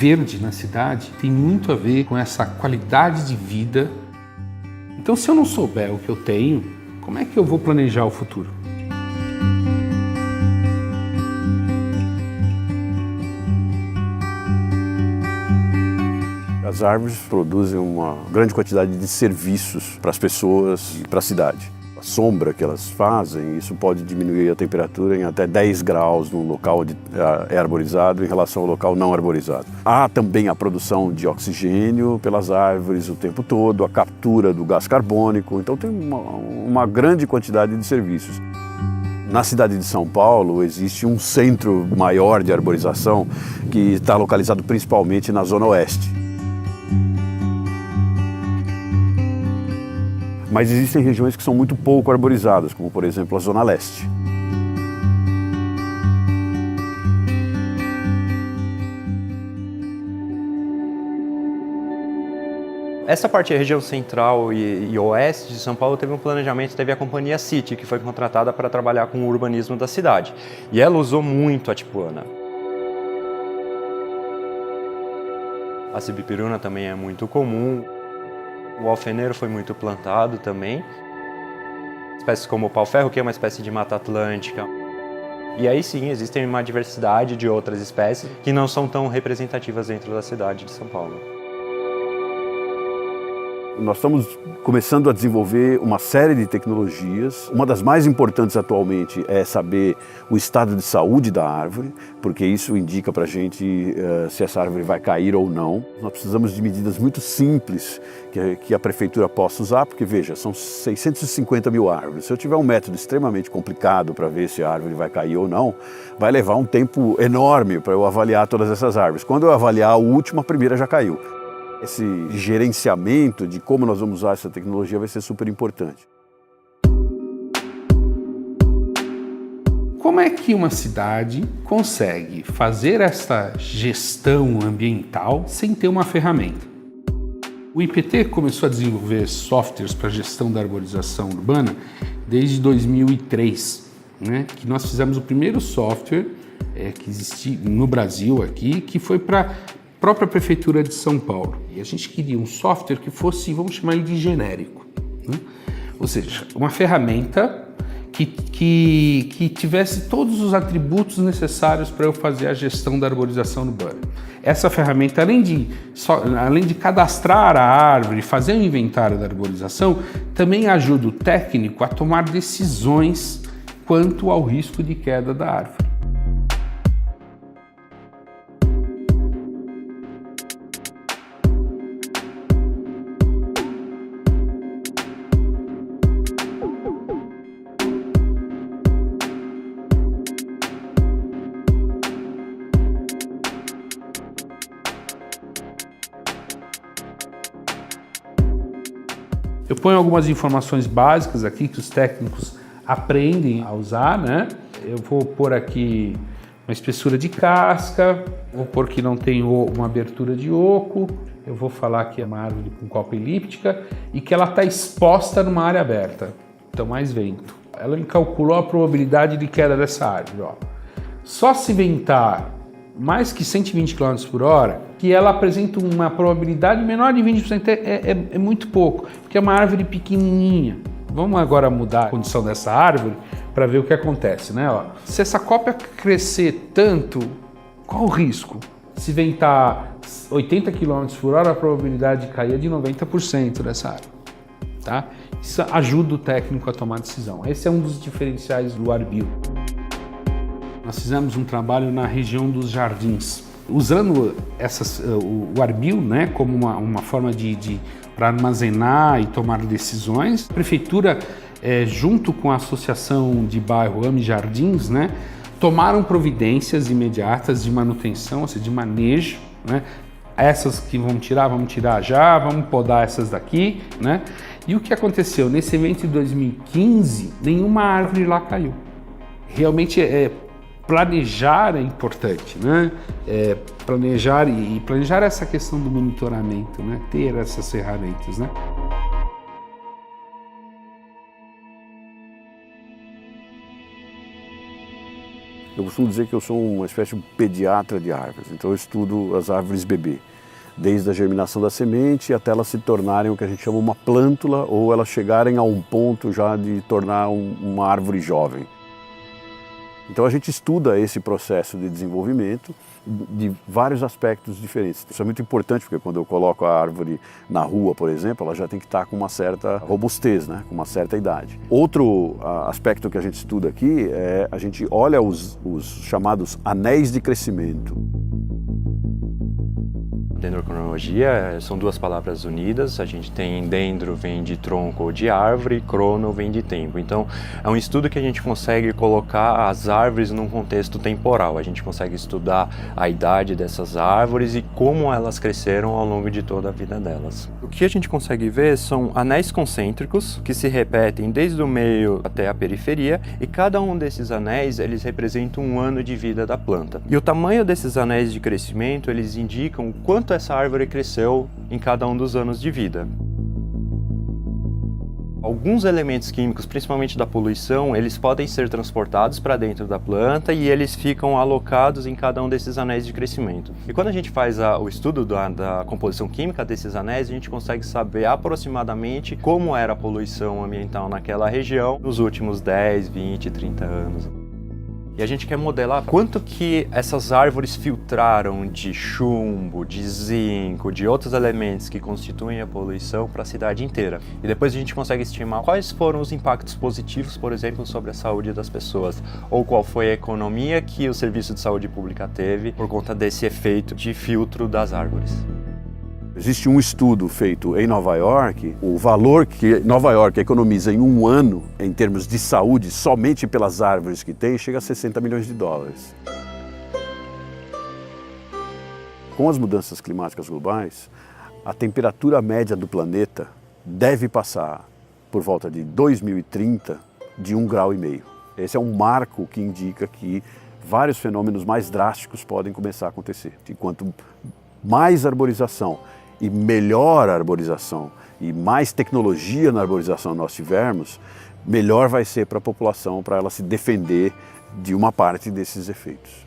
verde na cidade tem muito a ver com essa qualidade de vida. Então, se eu não souber o que eu tenho, como é que eu vou planejar o futuro? As árvores produzem uma grande quantidade de serviços para as pessoas e para a cidade. A sombra que elas fazem, isso pode diminuir a temperatura em até 10 graus no local onde é arborizado em relação ao local não arborizado. Há também a produção de oxigênio pelas árvores o tempo todo, a captura do gás carbônico, então tem uma grande quantidade de serviços. Na cidade de São Paulo existe um centro maior de arborização que está localizado principalmente na Zona Oeste. Mas existem regiões que são muito pouco arborizadas, como por exemplo a Zona Leste. Essa parte da região central e oeste de São Paulo teve um planejamento, teve a companhia City, que foi contratada para trabalhar com o urbanismo da cidade. E ela usou muito a tipuana. A sibipiruna também é muito comum. O alfeneiro foi muito plantado também. Espécies como o pau-ferro, que é uma espécie de mata atlântica. E aí sim, existem uma diversidade de outras espécies que não são tão representativas dentro da cidade de São Paulo. Nós estamos começando a desenvolver uma série de tecnologias. Uma das mais importantes atualmente é saber o estado de saúde da árvore, porque isso indica para a gente se essa árvore vai cair ou não. Nós precisamos de medidas muito simples que a prefeitura possa usar, porque veja, são 650 mil árvores. Se eu tiver um método extremamente complicado para ver se a árvore vai cair ou não, vai levar um tempo enorme para eu avaliar todas essas árvores. Quando eu avaliar a última, a primeira já caiu. Esse gerenciamento de como nós vamos usar essa tecnologia vai ser super importante. Como é que uma cidade consegue fazer essa gestão ambiental sem ter uma ferramenta? O IPT começou a desenvolver softwares para gestão da arborização urbana desde 2003, né? Que nós fizemos o primeiro software que existia no Brasil aqui, que foi para própria Prefeitura de São Paulo. E a gente queria um software que fosse, vamos chamar ele de genérico, né? Ou seja, uma ferramenta que tivesse todos os atributos necessários para eu fazer a gestão da arborização urbana. Essa ferramenta, além de cadastrar a árvore, fazer o inventário da arborização, também ajuda o técnico a tomar decisões quanto ao risco de queda da árvore. Eu ponho algumas informações básicas aqui que os técnicos aprendem a usar, né? Eu vou pôr aqui uma espessura de casca, vou pôr que não tem uma abertura de oco, eu vou falar que é uma árvore com copa elíptica e que ela está exposta numa área aberta, então mais vento. Ela me calculou a probabilidade de queda dessa árvore, ó. Só se ventar mais que 120 km por hora, que ela apresenta uma probabilidade menor de 20%, é muito pouco, porque é uma árvore pequenininha. Vamos agora mudar a condição dessa árvore para ver o que acontece, né? Ó, se essa copa crescer tanto, qual o risco? Se ventar 80 km por hora, a probabilidade de cair é de 90% dessa árvore, tá? Isso ajuda o técnico a tomar decisão. Esse é um dos diferenciais do Arbio. Nós fizemos um trabalho na região dos jardins, usando o Arbio, né, como uma forma para armazenar e tomar decisões. A prefeitura, junto com a associação de bairro Ame Jardins, né, tomaram providências imediatas de manutenção, ou seja, de manejo, né? Essas que vamos tirar já, vamos podar essas daqui, né? E o que aconteceu? Nesse evento de 2015, nenhuma árvore lá caiu. Realmente planejar é importante, né? Planejar essa questão do monitoramento, né? Ter essas ferramentas, né? Eu costumo dizer que eu sou uma espécie de pediatra de árvores, então eu estudo as árvores bebê, desde a germinação da semente até elas se tornarem o que a gente chama uma plântula ou elas chegarem a um ponto já de tornar uma árvore jovem. Então a gente estuda esse processo de desenvolvimento de vários aspectos diferentes. Isso é muito importante porque quando eu coloco a árvore na rua, por exemplo, ela já tem que estar com uma certa robustez, né? Com uma certa idade. Outro aspecto que a gente estuda aqui é a gente olha os chamados anéis de crescimento. Dendrocronologia são duas palavras unidas. A gente tem dendro vem de tronco ou de árvore, crono vem de tempo. Então é um estudo que a gente consegue colocar as árvores num contexto temporal. A gente consegue estudar a idade dessas árvores e como elas cresceram ao longo de toda a vida delas. O que a gente consegue ver são anéis concêntricos que se repetem desde o meio até a periferia e cada um desses anéis eles representam um ano de vida da planta. E o tamanho desses anéis de crescimento eles indicam o quanto essa árvore cresceu em cada um dos anos de vida. Alguns elementos químicos, principalmente da poluição, eles podem ser transportados para dentro da planta e eles ficam alocados em cada um desses anéis de crescimento. E quando a gente faz o estudo da composição química desses anéis, a gente consegue saber aproximadamente como era a poluição ambiental naquela região nos últimos 10, 20, 30 anos. E a gente quer modelar quanto que essas árvores filtraram de chumbo, de zinco, de outros elementos que constituem a poluição para a cidade inteira. E depois a gente consegue estimar quais foram os impactos positivos, por exemplo, sobre a saúde das pessoas, ou qual foi a economia que o Serviço de Saúde Pública teve por conta desse efeito de filtro das árvores. Existe um estudo feito em Nova York, o valor que Nova York economiza em um ano, em termos de saúde, somente pelas árvores que tem, chega a 60 milhões de dólares. Com as mudanças climáticas globais, a temperatura média do planeta deve passar, por volta de 2030, de 1,5 graus. Esse é um marco que indica que vários fenômenos mais drásticos podem começar a acontecer. Enquanto mais arborização e melhor arborização e mais tecnologia na arborização nós tivermos, melhor vai ser para a população, para ela se defender de uma parte desses efeitos.